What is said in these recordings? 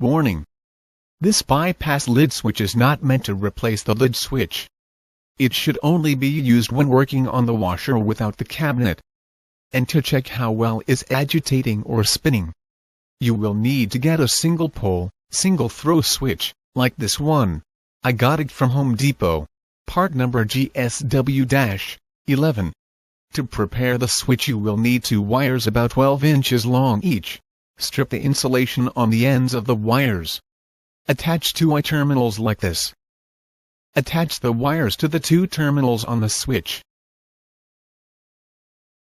Warning: this bypass lid switch is not meant to replace the lid switch. It should only be used when working on the washer without the cabinet. And to check how well is agitating or spinning, you will need to get a single pole, single throw switch, like this one. I got it from Home Depot. Part number GSW-11. To prepare the switch you will need two wires about 12 inches long each. Strip the insulation on the ends of the wires. Attach two eye terminals like this. Attach the wires to the two terminals on the switch.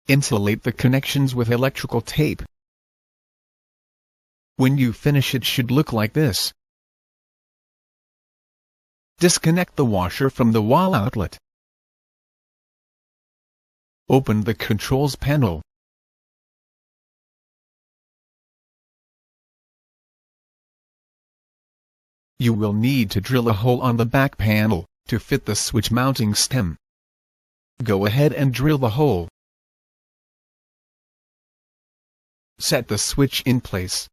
Insulate the connections with electrical tape. When you finish, it should look like this. Disconnect the washer from the wall outlet. Open the controls panel. You will need to drill a hole on the back panel to fit the switch mounting stem. Go ahead and drill the hole. Set the switch in place.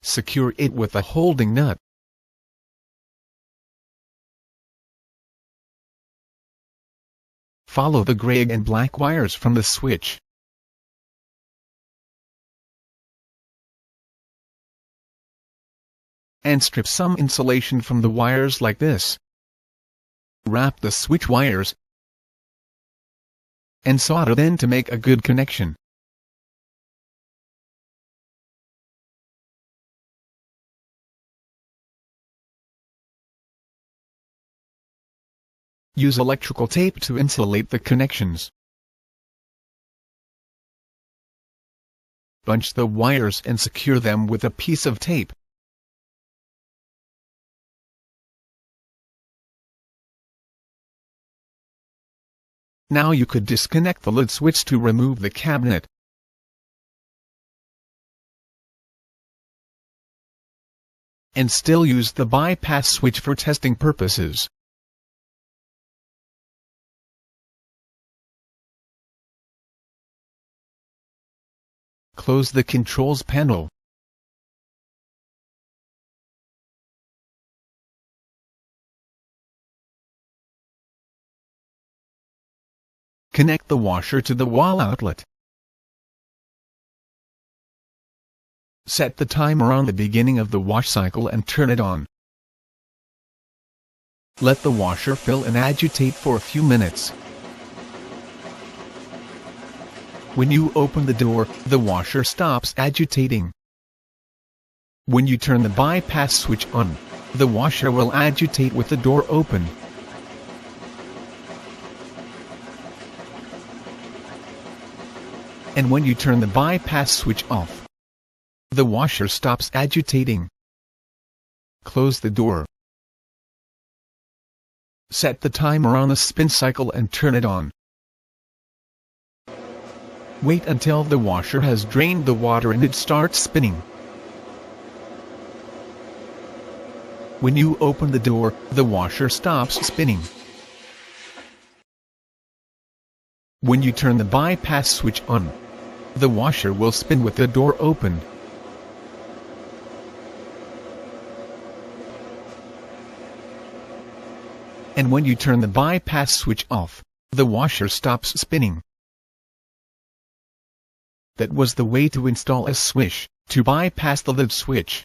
Secure it with a holding nut. Follow the gray and black wires from the switch. And strip some insulation from the wires like this. Wrap the switch wires and solder them to make a good connection. Use electrical tape to insulate the connections. Bunch the wires and secure them with a piece of tape. Now you could disconnect the lid switch to remove the cabinet. And still use the bypass switch for testing purposes. Close the controls panel. Connect the washer to the wall outlet. Set the timer on the beginning of the wash cycle and turn it on. Let the washer fill and agitate for a few minutes. When you open the door, the washer stops agitating. When you turn the bypass switch on, the washer will agitate with the door open. And when you turn the bypass switch off, the washer stops agitating. Close the door. Set the timer on the spin cycle and turn it on. Wait until the washer has drained the water and it starts spinning. When you open the door, the washer stops spinning. When you turn the bypass switch on, the washer will spin with the door open. And when you turn the bypass switch off, the washer stops spinning. That was the way to install a switch to bypass the lid switch.